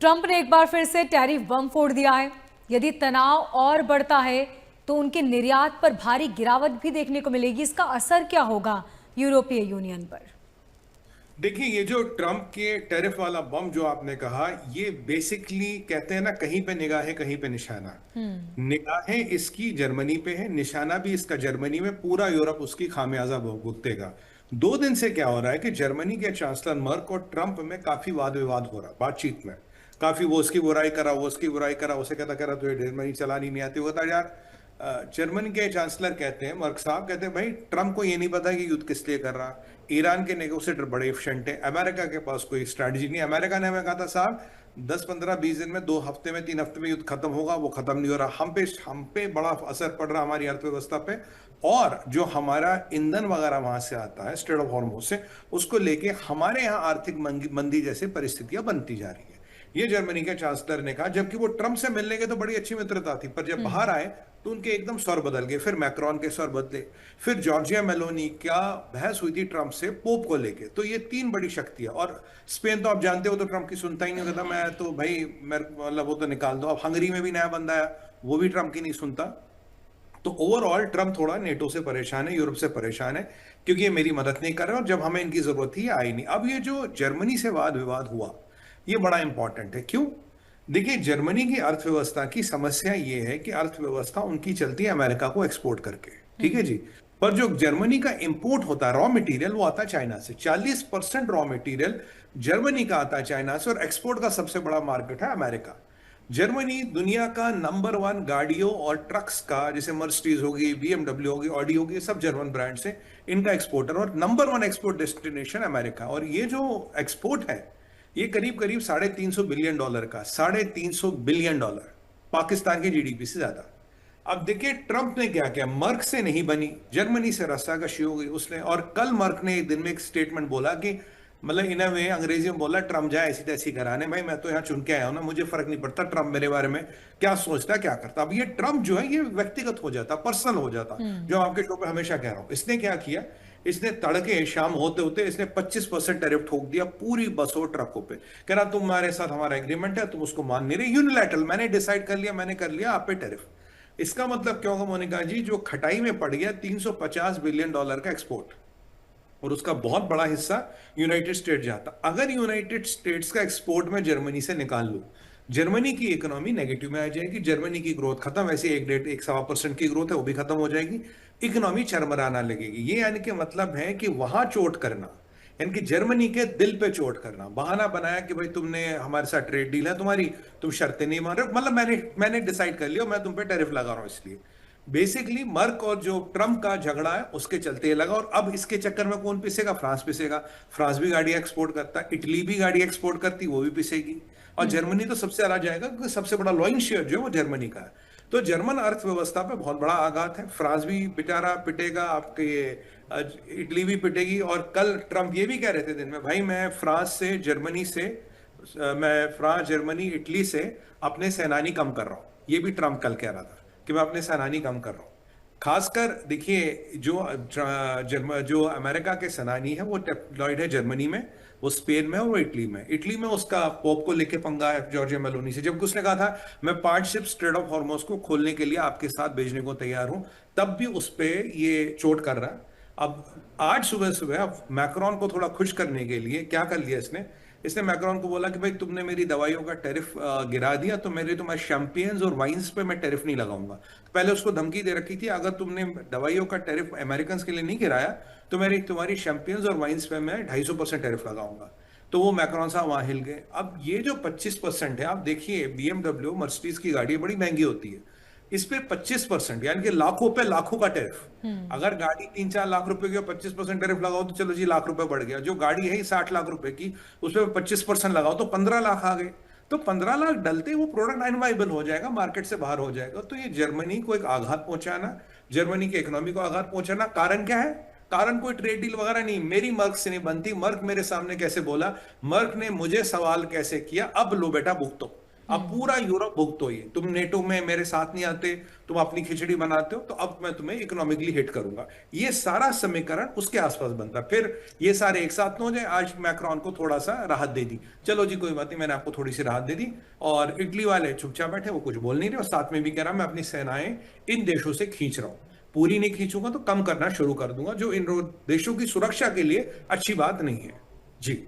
Trump ने एक बार फिर से टैरिफ बम फोड़ दिया है। यदि तनाव और बढ़ता है तो उनके निर्यात पर भारी गिरावट भी देखने को मिलेगी। इसका असर क्या होगा यूरोपीय यूनियन पर? देखिए, ये जो ट्रम्प के टैरिफ वाला बम जो आपने कहा, ये बेसिकली कहते हैं ना, कहीं पे निगाहें कहीं पे निशाना। निगाहें इसकी जर्मनी पे है, निशाना भी इसका जर्मनी में। पूरा यूरोप उसकी खामियाजा भुगतेगा। 2 दिन से क्या हो रहा है कि जर्मनी के चांसलर मर्क और ट्रम्प में काफी वाद विवाद हो रहा है बातचीत में। काफी वो उसकी बुराई करा, वो उसकी बुराई करा, उसे कहता करा तो ये जर्मनी चलानी नहीं आती। होता यार, जर्मनी के चांसलर कहते हैं, मर्क साहब कहते हैं, भाई ट्रम्प को ये नहीं पता कि युद्ध किस लिए कर रहा। ईरान के नेगोशिएटर बड़े एफिशिएंट है, अमेरिका के पास कोई स्ट्रैटेजी नहीं। अमेरिका ने हमें कहा था साहब 10-15-20 दिन में, 2 हफ्ते में, 3 हफ्ते में युद्ध खत्म होगा, वो खत्म नहीं हो रहा। हम पे बड़ा असर पड़ रहा हमारी अर्थव्यवस्था पे। और जो हमारा ईंधन वगैरह वहां से आता है स्ट्रेट ऑफ हॉर्मुज से, उसको लेके हमारे यहाँ आर्थिक मंदी जैसी परिस्थितियां बनती जा रही है। ये जर्मनी के चांसलर ने कहा, जबकि वो ट्रम्प से मिलने के तो बड़ी अच्छी मित्रता थी, पर जब बाहर आए तो उनके एकदम स्वर बदल गए। फिर मैक्रोन के स्वर बदले, फिर जॉर्जिया मेलोनी क्या बहस हुई थी ट्रम्प से पोप को लेके। तो ये 3 बड़ी शक्तियां। और स्पेन तो आप जानते हो, तो ट्रम्प की सुनता ही नहीं होता। मैं तो भाई मतलब वो तो निकाल दो। अब हंगरी में भी नया बंदा है, वो भी ट्रम्प की नहीं सुनता। तो ओवरऑल ट्रम्प थोड़ा नेटो से परेशान है, यूरोप से परेशान है, क्योंकि ये मेरी मदद नहीं कर रहे और जब हमें इनकी जरूरत थी आई नहीं। अब ये जो जर्मनी से वाद विवाद हुआ, ये बड़ा इंपॉर्टेंट है। क्यों? देखिए, जर्मनी की अर्थव्यवस्था की समस्या ये है कि अर्थव्यवस्था उनकी चलती है अमेरिका को एक्सपोर्ट करके, ठीक है जी। पर जो जर्मनी का इंपोर्ट होता है रॉ मटेरियल, वो आता है चाइना से। 40% रॉ मटेरियल जर्मनी का आता है चाइना से, और एक्सपोर्ट का सबसे बड़ा मार्केट है अमेरिका। जर्मनी दुनिया का नंबर 1 गाड़ियों और ट्रक्स का, जैसे मर्सिडीज होगी, बीएमडब्ल्यू होगी, ऑडी होगी, ये सब जर्मन ब्रांड्स हैं, इनका एक्सपोर्टर। और नंबर 1 एक्सपोर्ट डेस्टिनेशन अमेरिका। और ये जो एक्सपोर्ट है, ये करीब करीब $350 बिलियन का, $350 बिलियन, पाकिस्तान के जीडीपी से ज्यादा। अब देखिए ट्रंप ने क्या किया। मर्क से नहीं बनी, जर्मनी से रस्साकशी हो गई उसने। और कल मर्क ने एक दिन में एक स्टेटमेंट बोला कि, मतलब इन वे अंग्रेजी में बोला, ट्रंप जाए ऐसी तैसी कराने, भाई मैं तो यहाँ चुन के आया हूं ना, मुझे फर्क नहीं पड़ता ट्रंप मेरे बारे में क्या सोचता क्या करता। अब ये ट्रंप जो है, ये व्यक्तिगत हो जाता, पर्सनल हो जाता। जो आपके शो पे हमेशा कह रहा हूं, इसने क्या किया, इसने तड़के शाम होते होते इसने 25% टैरिफ ठोक दिया पूरी बसों ट्रकों पे। कह रहा तुम्हारे साथ हमारा एग्रीमेंट है, तुम उसको मान नहीं रहे, यूनिलैटरल, मैंने डिसाइड कर लिया, मैंने कर लिया, आप पे टैरिफ। इसका मतलब क्या होगा मोनिका जी? जो खटाई में पड़ गया $350 बिलियन का एक्सपोर्ट, और उसका बहुत बड़ा हिस्सा यूनाइटेड स्टेट जाता। अगर यूनाइटेड स्टेट्स का एक्सपोर्ट में जर्मनी से निकाल लो, जर्मनी की इकोनॉमी नेगेटिव में आ जाएगी, जर्मनी की ग्रोथ खत्म। वैसे 1.5-1.25% की ग्रोथ है, वो भी खत्म हो जाएगी, इकोनॉमी चरमराना लगेगी। ये यानी कि मतलब है कि वहां चोट करना, यानी कि जर्मनी के दिल पे चोट करना। बहाना बनाया कि भाई तुमने हमारे साथ ट्रेड डील है तुम्हारी, तुम शर्तें नहीं मान रहे, मतलब मैंने डिसाइड कर लिया, मैं तुम पे टैरिफ लगा रहा हूं। इसलिए बेसिकली मर्क और जो ट्रम्प का झगड़ा है उसके चलते लगा। और अब इसके चक्कर में कौन पिसेगा? फ्रांस पिसेगा। फ्रांस भी गाड़ी एक्सपोर्ट करता है, इटली भी गाड़ी एक्सपोर्ट करती, वो भी पिसेगी। और जर्मनी तो सबसे ज्यादा जाएगा, क्योंकि सबसे बड़ा लॉइंग शेयर जो है वो जर्मनी का है। तो जर्मन अर्थव्यवस्था पे बहुत बड़ा आघात है। फ्रांस भी बेचारा पिटेगा, आपके इटली भी पिटेगी। और कल ट्रम्प ये भी कह रहे थे दिन में, भाई मैं फ्रांस से, जर्मनी से, मैं फ्रांस, जर्मनी, इटली से अपने सेनानी कम कर रहा हूं। ये भी ट्रम्प कल कह रहा था कि मैं अपने सेनानी कम कर रहा हूं। खासकर देखिए, जो अमेरिका के सेनानी है वो डिप्लॉयड है जर्मनी में, वो स्पेन में, और वो इटली में। इटली में उसका पोप को लेके पंगा है जॉर्जिया मेलोनी से। जबकि उसने कहा था मैं 5 शिप स्ट्रेट ऑफ हॉर्मुज को खोलने के लिए आपके साथ भेजने को तैयार हूं, तब भी उस पर ये चोट कर रहा है। अब आज सुबह सुबह अब मैक्रोन को थोड़ा खुश करने के लिए क्या कर लिया इसने, इसने मैक्रोन को बोला कि भाई तुमने मेरी दवाइयों का टैरिफ गिरा दिया, तो मैं शैंपियंस और वाइन्स पे मैं टैरिफ नहीं लगाऊंगा। पहले उसको धमकी दे रखी थी, अगर तुमने दवाइयों का टैरिफ अमेरिकन के लिए नहीं गिराया तो तुम्हारी शैंपियंस और वाइन्स पे मैं 250% टैरिफ लगाऊंगा। तो वो मैक्रोन साहब वहां हिल गए। अब ये जो 25% है, आप देखिए बीएमडब्ल्यू, मर्सिडीज की गाड़ी बड़ी महंगी होती है, इस पे 25%, यानी कि लाखों पे लाखों का टैरिफ। अगर गाड़ी 3-4 लाख रुपए की 25% टैरिफ लगाओ तो चलो जी, ₹1,00,000 बढ़ गया। जो गाड़ी है ही 60 लाख रुपए की, उस पर 25% लगाओ तो 15 लाख आ गए। तो 15 लाख डलते वो प्रोडक्ट अनवाइबल हो जाएगा, मार्केट से बाहर हो जाएगा। तो ये जर्मनी को एक आघात पहुंचाना, जर्मनी की इकोनॉमी को आघात पहुंचाना। कारण क्या है? कारण कोई ट्रेड डील वगैरह नहीं, मेरी मर्क से नहीं बनती। मर्क मेरे सामने कैसे बोला, मर्क ने मुझे सवाल कैसे किया, अब लो बेटा भुगतो। अब पूरा यूरोप भुगतो ये, तुम नेटो में मेरे साथ नहीं आते, तुम अपनी खिचड़ी बनाते हो, तो अब मैं तुम्हें इकोनॉमिकली हिट करूंगा। ये सारा समीकरण उसके आसपास बनता, फिर ये सारे एक साथ न हो जाए। आज मैक्रोन को थोड़ा सा राहत दे दी, चलो जी कोई बात नहीं, मैंने आपको थोड़ी सी राहत दे दी, और इटली वाले चुपचाप बैठे, वो कुछ बोल नहीं रहे, और साथ में भी कह रहा मैं अपनी सेनाएं इन देशों से खींच रहा हूं, पूरी नहीं खींचूंगा तो कम करना शुरू कर दूंगा, जो इन देशों की सुरक्षा के लिए अच्छी बात नहीं है। जी।